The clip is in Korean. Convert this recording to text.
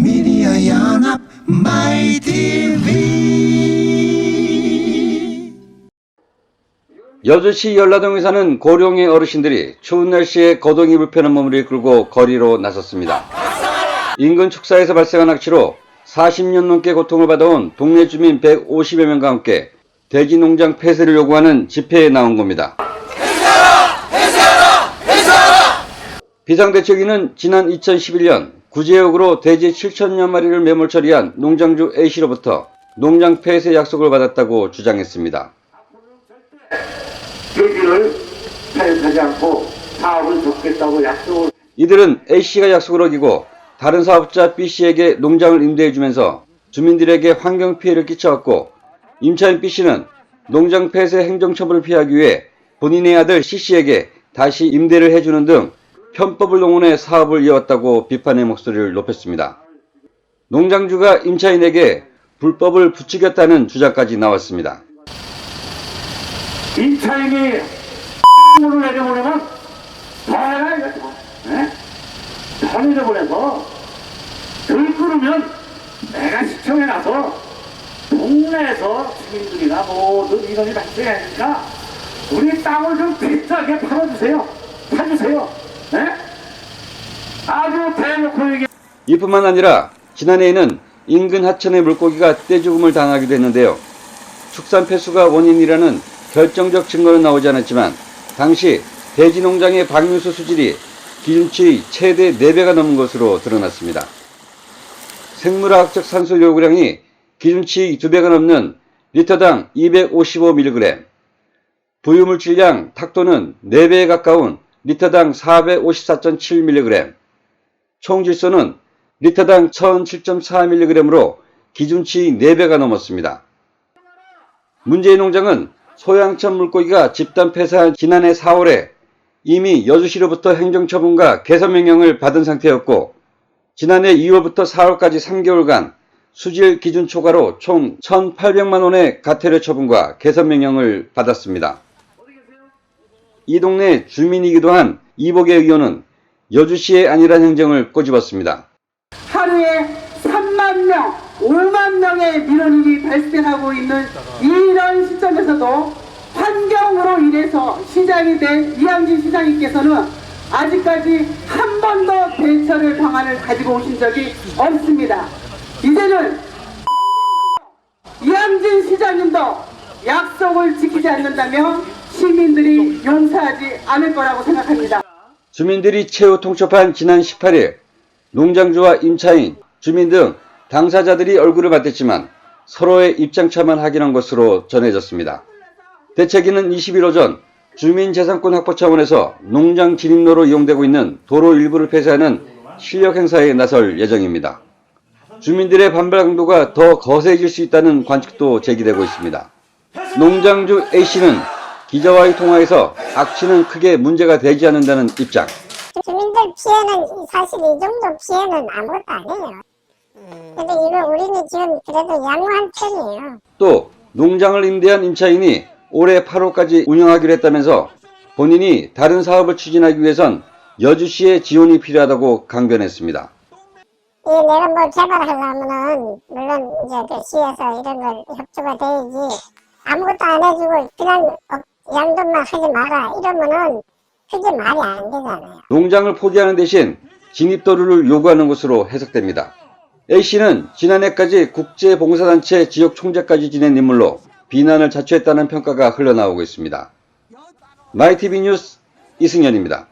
미디어 연합 마이TV. 여주시 연라동에 사는 고령의 어르신들이 추운 날씨에 거동이 불편한 몸을 이끌고 거리로 나섰습니다. 인근 축사에서 발생한 악취로 40년 넘게 고통을 받아온 동네 주민 150여 명과 함께 돼지 농장 폐쇄를 요구하는 집회에 나온 겁니다. 비상대책위는 지난 2011년 구제역으로 돼지 7천여 마리를 매몰 처리한 농장주 A씨로부터 농장 폐쇄 약속을 받았다고 주장했습니다. 돼지를 폐쇄하지 않고 사업을 돕겠다고 약속을. 이들은 A씨가 약속을 어기고 다른 사업자 B씨에게 농장을 임대해주면서 주민들에게 환경 피해를 끼쳐왔고, 임차인 B씨는 농장 폐쇄 행정처분을 피하기 위해 본인의 아들 C씨에게 다시 임대를 해주는 등 편법을 동원해 사업을 이어왔다고 비판의 목소리를 높였습니다. 농장주가 임차인에게 불법을 부추겼다는 주장까지 나왔습니다. 임차인이 물을 내려보내면 더 해라 이거죠. 더 내려보내서 들 끓으면 내가 시청에 나서 동네에서 주민들이나 모든 인원이 발생하니까 우리 땅을 좀 비싸게 팔아주세요. 사주세요. 아주 대놓고 얘기. 이뿐만 아니라 지난해에는 인근 하천의 물고기가 떼죽음을 당하기도 했는데요. 축산 폐수가 원인이라는 결정적 증거는 나오지 않았지만 당시 돼지 농장의 방류수 수질이 기준치의 최대 4배가 넘은 것으로 드러났습니다. 생물화학적 산소 요구량이 기준치의 2배가 넘는 리터당 255mg, 부유물질량 탁도는 4배에 가까운 리터당 454.7mg, 총 질소는 리터당 1007.4mg으로 기준치의 4배가 넘었습니다. 문제의 농장은 소양천 물고기가 집단 폐사한 지난해 4월에 이미 여주시로부터 행정처분과 개선명령을 받은 상태였고, 지난해 2월부터 4월까지 3개월간 수질 기준 초과로 총 1,800만 원의 가태료 처분과 개선명령을 받았습니다. 이 동네 주민이기도 한 이복의 의원은 여주시의 안일한 행정을 꼬집었습니다. 하루에 3만 명, 5만 명의 민원인이 발생하고 있는 이런 시점에서도 환경으로 인해서 시장이 된 이양진 시장님께서는 아직까지 한 번도 대처를 방안을 가지고 오신 적이 없습니다. 이제는 이양진 시장님도 약속을 지키지 않는다면 시민들이 용서하지 않을 거라고 생각합니다. 주민들이 최후 통첩한 지난 18일 농장주와 임차인, 주민 등 당사자들이 얼굴을 맞댔지만 서로의 입장차만 확인한 것으로 전해졌습니다. 대책위는 20일 오전 주민재산권 확보 차원에서 농장 진입로로 이용되고 있는 도로 일부를 폐쇄하는 실력 행사에 나설 예정입니다. 주민들의 반발 강도가 더 거세질 수 있다는 관측도 제기되고 있습니다. 농장주 A씨는 기자와의 통화에서 악취는 크게 문제가 되지 않는다는 입장. 주민들 피해는 사실 이 정도 피해는 아무것도 아니에요. 근데 이거 우리는 지금 그래도 양호한 편이에요. 또 농장을 임대한 임차인이 올해 8월까지 운영하기로 했다면서 본인이 다른 사업을 추진하기 위해선 여주시의 지원이 필요하다고 강변했습니다. 내가 뭐 개발하려면은 물론 이제 그 시에서 이런 걸 협조가 돼야지, 아무것도 안 해주고 그냥 양돈만 하지 마라 이러면은 그게 말이 안 되잖아요. 농장을 포기하는 대신 진입도로를 요구하는 것으로 해석됩니다. A씨는 지난해까지 국제봉사단체 지역 총재까지 지낸 인물로 비난을 자초했다는 평가가 흘러나오고 있습니다. 마이티비 뉴스 이승현입니다.